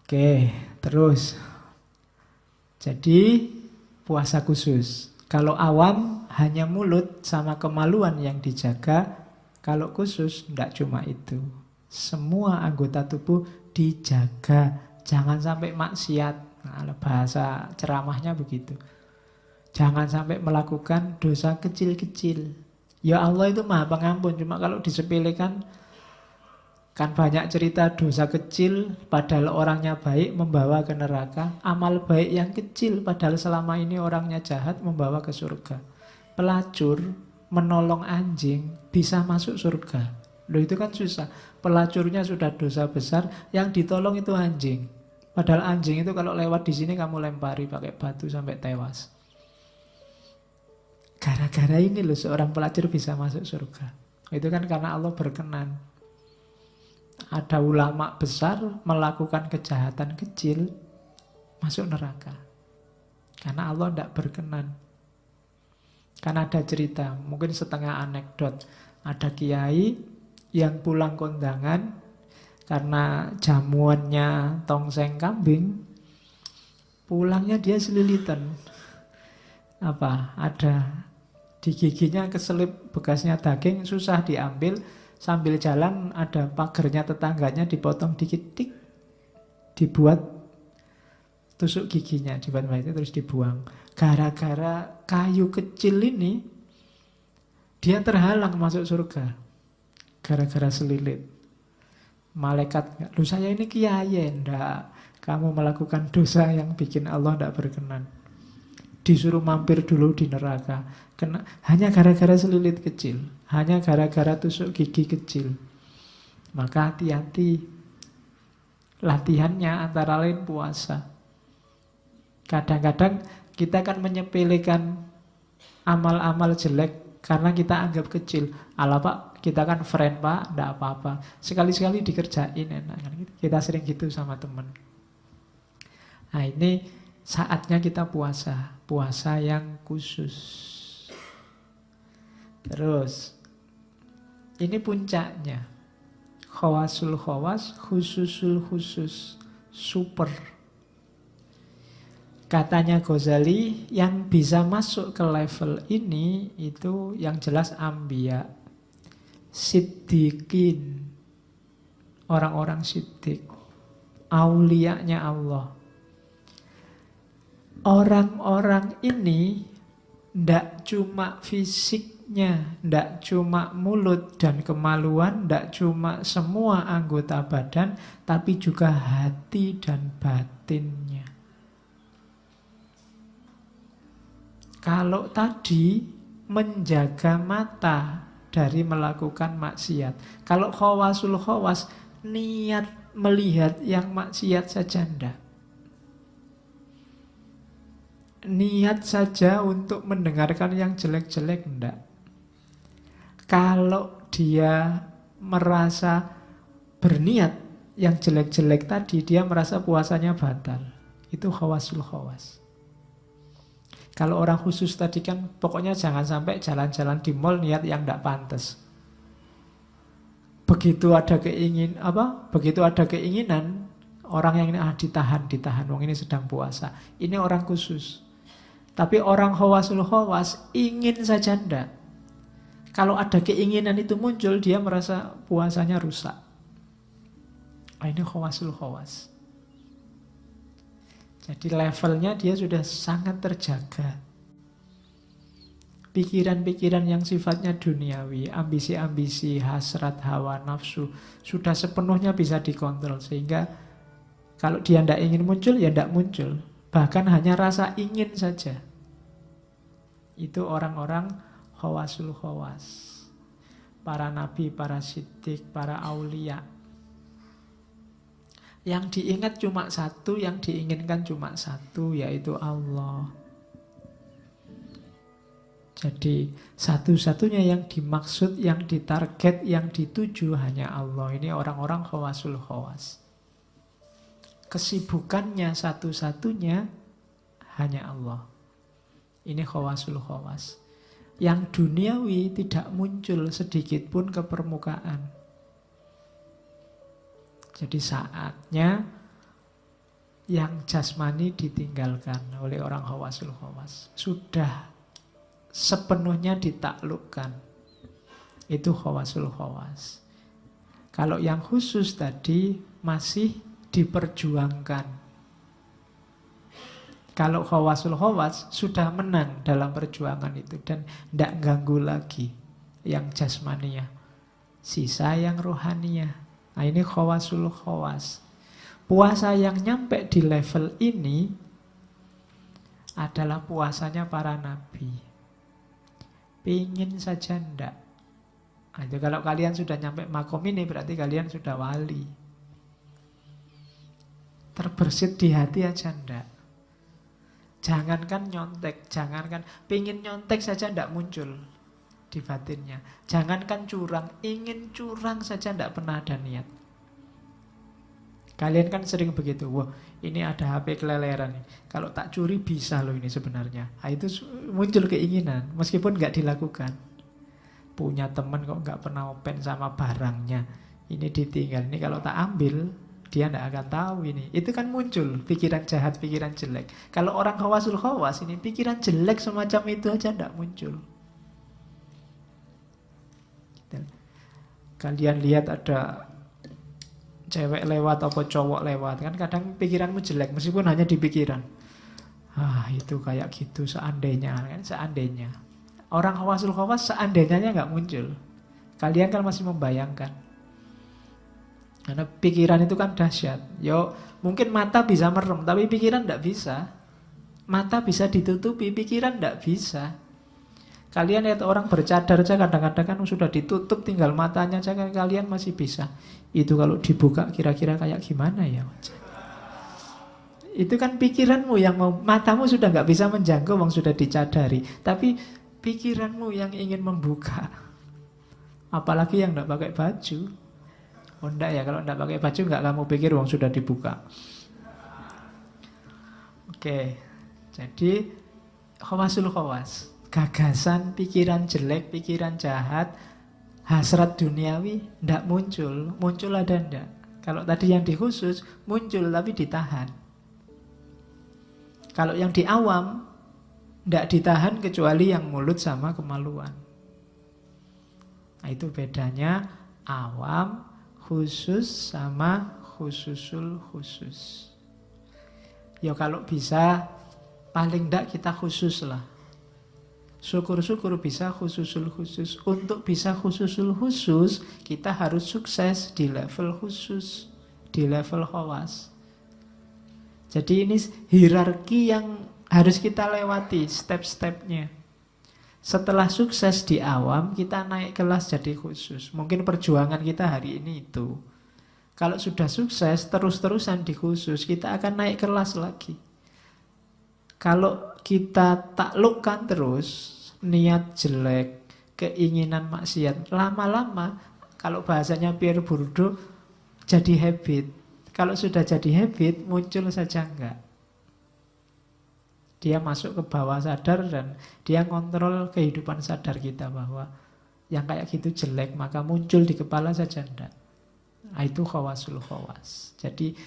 Oke, terus. Jadi puasa khusus. Kalau awam hanya mulut sama kemaluan yang dijaga. Kalau khusus tidak cuma itu. Semua anggota tubuh dijaga. Jangan sampai maksiat. Nah, bahasa ceramahnya begitu. Jangan sampai melakukan dosa kecil-kecil. Ya Allah itu maha pengampun. Cuma kalau disepelekan, kan banyak cerita dosa kecil padahal orangnya baik membawa ke neraka. Amal baik yang kecil padahal selama ini orangnya jahat membawa ke surga. Pelacur menolong anjing bisa masuk surga. Loh itu kan susah. Pelacurnya sudah dosa besar, yang ditolong itu anjing. Padahal anjing itu kalau lewat di sini kamu lempari pakai batu sampai tewas. Gara-gara ini loh seorang pelacur bisa masuk surga. Itu kan karena Allah berkenan. Ada ulama besar melakukan kejahatan kecil masuk neraka. Karena Allah tidak berkenan. Karena ada cerita, mungkin setengah anekdot. Ada kiai yang pulang kondangan karena jamuannya tongseng kambing. Pulangnya dia selilitan. Ada di giginya keselip bekasnya daging, susah diambil. Sambil jalan ada pagernya tetangganya dipotong dikit, tik, dibuat tusuk giginya, dibuat itu terus dibuang. Gara-gara kayu kecil ini dia terhalang masuk surga. Gara-gara selilit. Malaikat, lu saya ini kiai, enggak. Kamu melakukan dosa yang bikin Allah enggak berkenan. Disuruh mampir dulu di neraka. Hanya gara-gara selilit kecil. Hanya gara-gara tusuk gigi kecil. Maka hati-hati. Latihannya antara lain puasa. Kadang-kadang kita kan menyepelekan amal-amal jelek karena kita anggap kecil. Alah pak, kita kan friend pak, enggak apa-apa. Sekali-sekali dikerjain enak. Kita sering gitu sama teman. Nah ini saatnya kita puasa. Puasa yang khusus. Terus, ini puncaknya. Khawasul khawas, khususul khusus. Super. Katanya Ghazali, yang bisa masuk ke level ini, itu yang jelas Anbiya. Siddiqin. Orang-orang siddiq. Auliyanya Allah. Orang-orang ini ndak cuma fisiknya, ndak cuma mulut dan kemaluan, ndak cuma semua anggota badan, tapi juga hati dan batinnya. Kalau tadi menjaga mata dari melakukan maksiat. Kalau khawasul khawas, niat melihat yang maksiat saja ndak. Niat saja untuk mendengarkan yang jelek-jelek enggak. Kalau dia merasa berniat yang jelek-jelek tadi, dia merasa puasanya batal. Itu khawasul khawas. Kalau orang khusus tadi kan pokoknya jangan sampai jalan-jalan di mall niat yang enggak pantas. Begitu ada keinginan orang yang ini ditahan, wong ini sedang puasa. Ini orang khusus. Tapi orang khawasul khawas ingin saja ndak. Kalau ada keinginan itu muncul, dia merasa puasanya rusak. Ini khawasul khawas. Jadi levelnya dia sudah sangat terjaga. Pikiran-pikiran yang sifatnya duniawi, ambisi-ambisi, hasrat, hawa, nafsu, sudah sepenuhnya bisa dikontrol. Sehingga kalau dia ndak ingin muncul, ya ndak muncul. Bahkan hanya rasa ingin saja. Itu orang-orang khawasul khawas. Para nabi, para siddiq, para aulia. Yang diingat cuma satu, yang diinginkan cuma satu, yaitu Allah. Jadi satu-satunya yang dimaksud, yang ditarget, yang dituju hanya Allah. Ini orang-orang khawasul khawas. Kesibukannya satu-satunya hanya Allah. Ini khawasul khawas. Yang duniawi tidak muncul sedikit pun ke permukaan. Jadi saatnya Yang jasmani ditinggalkan oleh orang khawasul khawas. Sudah sepenuhnya ditaklukkan. Itu khawasul khawas. Kalau yang khusus tadi masih diperjuangkan. Kalau khawasul khawas sudah menang dalam perjuangan itu dan tidak ganggu lagi yang jasmania. Sisa yang rohania. Nah ini khawasul khawas. Puasa yang nyampe di level ini adalah puasanya para nabi. Pingin saja ndak. Nah, itu kalau kalian sudah nyampe makom ini berarti kalian sudah wali. Terbersit di hati aja ndak. Jangankan nyontek, jangankan pingin nyontek saja ndak muncul di batinnya. Jangankan curang, ingin curang saja ndak pernah ada niat. Kalian kan sering begitu, wah ini ada HP keleleran nih. Kalau tak curi bisa loh ini sebenarnya. Nah, itu muncul keinginan, meskipun nggak dilakukan. Punya teman kok nggak pernah open sama barangnya. Ini ditinggal, ini kalau tak ambil, dia nggak akan tahu ini. Itu kan muncul pikiran jahat, pikiran jelek. Kalau orang khawasul khawas ini, pikiran jelek semacam itu aja nggak muncul. Kalian lihat ada cewek lewat atau cowok lewat, kan kadang pikiranmu jelek meskipun hanya di pikiran. Itu kayak gitu seandainya, kan seandainya. Orang khawasul khawas seandainya nggak muncul. Kalian kan masih membayangkan. Karena pikiran itu kan dahsyat. Yo, mungkin mata bisa merem, tapi pikiran nggak bisa. Mata bisa ditutupi, pikiran nggak bisa. Kalian lihat orang bercadar aja kadang-kadang kan sudah ditutup, tinggal matanya aja kan kalian masih bisa. Itu kalau dibuka kira-kira kayak gimana ya? Itu kan pikiranmu yang mau, matamu sudah nggak bisa menjangkau, wong sudah dicadari. Tapi pikiranmu yang ingin membuka. Apalagi yang nggak pakai baju. Oh enggak ya, kalau nggak pakai baju nggak kamu pikir wong sudah dibuka. Oke, jadi khawasul khawas. Gagasan, pikiran jelek, pikiran jahat, hasrat duniawi ndak muncul. Muncul ada ndak? Kalau tadi yang di khusus muncul tapi ditahan. Kalau yang di awam ndak ditahan kecuali yang mulut sama kemaluan. Nah, itu bedanya awam, khusus sama khususul khusus. Ya kalau bisa paling ndak kita khusus lah. Syukur-syukur bisa khususul khusus. Untuk bisa khususul khusus, kita harus sukses di level khusus, di level khawas. Jadi ini hierarki yang harus kita lewati, step-stepnya. Setelah sukses di awam, kita naik kelas jadi khusus. Mungkin perjuangan kita hari ini itu. Kalau sudah sukses, terus-terusan di khusus, kita akan naik kelas lagi. Kalau kita taklukkan terus niat jelek, keinginan maksiat, lama-lama kalau bahasanya Pierre Bourdieu jadi habit. Kalau sudah jadi habit, muncul saja enggak. Dia masuk ke bawah sadar dan dia kontrol kehidupan sadar kita bahwa yang kayak gitu jelek, maka muncul di kepala saja enggak. Nah, itu khawasul khawas. Jadi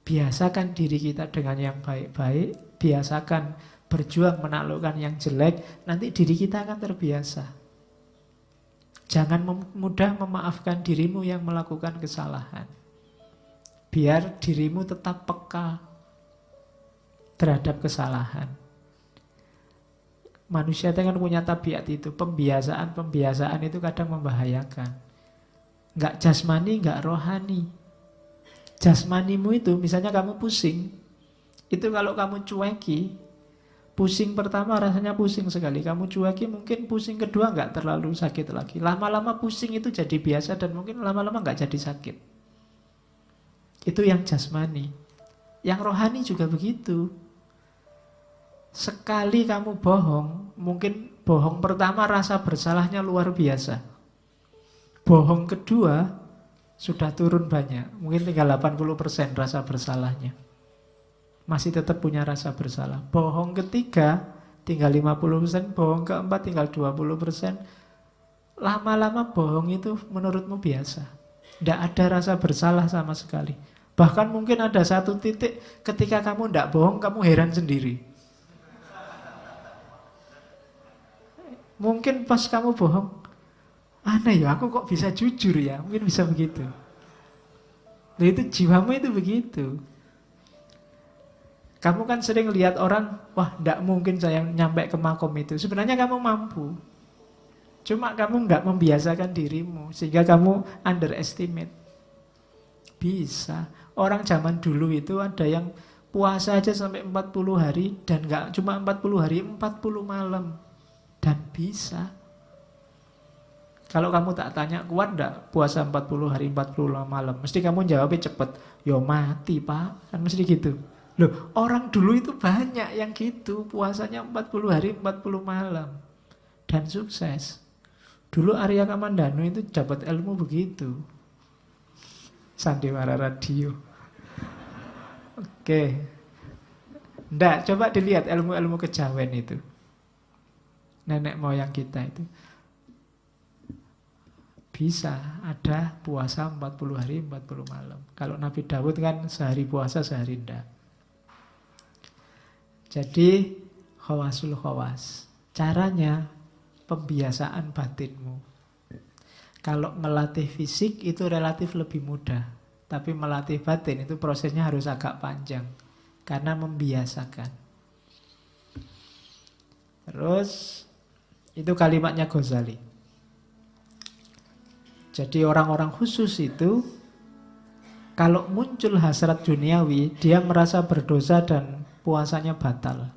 biasakan diri kita dengan yang baik-baik, biasakan berjuang menaklukkan yang jelek, nanti diri kita akan terbiasa. Jangan mudah memaafkan dirimu yang melakukan kesalahan. Biar dirimu tetap peka terhadap kesalahan. Manusia itu kan punya tabiat itu, pembiasaan itu kadang membahayakan. Nggak jasmani, nggak rohani. Jasmanimu itu, misalnya kamu pusing, itu kalau kamu cueki, pusing pertama rasanya pusing sekali, kamu cueki mungkin pusing kedua nggak terlalu sakit lagi. Lama-lama pusing itu jadi biasa dan mungkin lama-lama nggak jadi sakit. Itu yang jasmani. Yang rohani juga begitu. Sekali kamu bohong, mungkin bohong pertama rasa bersalahnya luar biasa. Bohong kedua sudah turun banyak, mungkin tinggal 80% rasa bersalahnya. Masih tetap punya rasa bersalah. Bohong ketiga tinggal 50%, bohong keempat tinggal 20%. Lama-lama bohong itu menurutmu biasa. Tidak ada rasa bersalah sama sekali. Bahkan mungkin ada satu titik ketika kamu tidak bohong, kamu heran sendiri. Mungkin pas kamu bohong, aneh ya, aku kok bisa jujur ya, mungkin bisa begitu. Nah, itu jiwamu itu begitu. Kamu kan sering lihat orang, wah tidak mungkin saya nyampe ke makom itu. Sebenarnya kamu mampu. Cuma kamu nggak membiasakan dirimu, sehingga kamu underestimate. Bisa. Orang zaman dulu itu ada yang puasa aja sampai 40 hari, dan nggak cuma 40 hari, 40 malam. Dan bisa. Kalau kamu tak tanya, kuat nggak puasa 40 hari, 40 malam? Mesti kamu jawabnya cepet. Yo mati pak, kan mesti gitu. Loh, orang dulu itu banyak yang gitu, puasanya 40 hari, 40 malam. Dan sukses. Dulu Arya Kamandanu itu dapat ilmu begitu. Sandiwara Radio. Oke. Nggak, coba dilihat ilmu-ilmu kejawen itu. Nenek moyang kita itu. Bisa ada puasa 40 hari, 40 malam. Kalau Nabi Dawud kan sehari puasa, sehari enggak. Jadi, khawasul khawas. Caranya, pembiasaan batinmu. Kalau melatih fisik itu relatif lebih mudah. Tapi melatih batin itu prosesnya harus agak panjang. Karena membiasakan. Terus, itu kalimatnya Ghazali. Jadi orang-orang khusus itu, kalau muncul hasrat duniawi, dia merasa berdosa dan puasanya batal.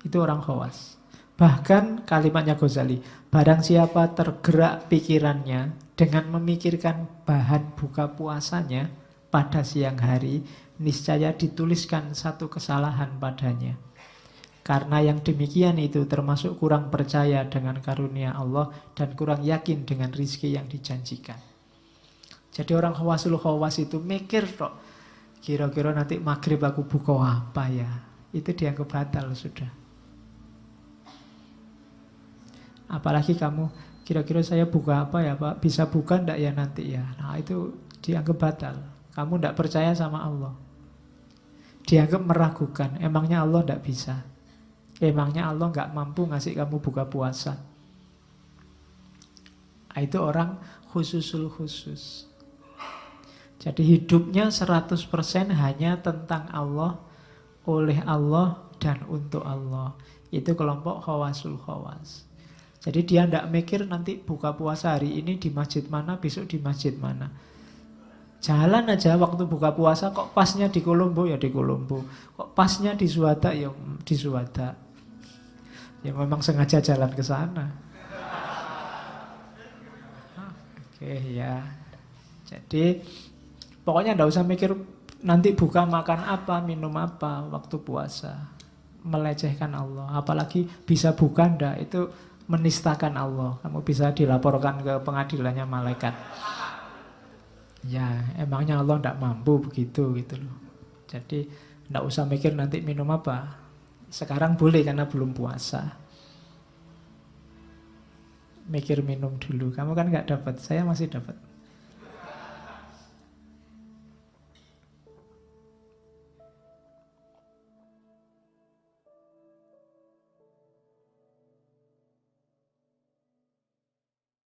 Itu orang khawas. Bahkan kalimatnya Ghazali, barang siapa tergerak pikirannya dengan memikirkan bahan buka puasanya pada siang hari, niscaya dituliskan satu kesalahan padanya. Karena yang demikian itu termasuk kurang percaya dengan karunia Allah dan kurang yakin dengan rizki yang dijanjikan. Jadi orang khawasul khawas itu mikir kok, kira-kira nanti maghrib aku buka apa ya? Itu dianggap batal sudah. Apalagi kamu, kira-kira saya buka apa ya Pak? Bisa buka enggak ya nanti ya? Nah itu dianggap batal. Kamu enggak percaya sama Allah. Dianggap meragukan, emangnya Allah enggak bisa? Emangnya Allah nggak mampu ngasih kamu buka puasa? Itu orang khususul khusus. Jadi hidupnya 100% hanya tentang Allah, oleh Allah, dan untuk Allah. Itu kelompok khawasul khawas. Jadi dia nggak mikir nanti buka puasa hari ini di masjid mana, besok di masjid mana. Jalan aja waktu buka puasa, kok pasnya di Kolombo ya di Kolombo. Kok pasnya di Suwada ya di Suwada. Ya memang sengaja jalan ke sana. Oke ya. Jadi pokoknya enggak usah mikir nanti buka makan apa, minum apa waktu puasa. Melecehkan Allah. Apalagi bisa buka enggak, itu menistakan Allah. Kamu bisa dilaporkan ke pengadilannya malaikat. Ya, emangnya Allah enggak mampu begitu gitu loh. Jadi enggak usah mikir nanti minum apa. Sekarang boleh karena belum puasa. Mikir minum dulu. Kamu kan nggak dapat, saya masih dapat.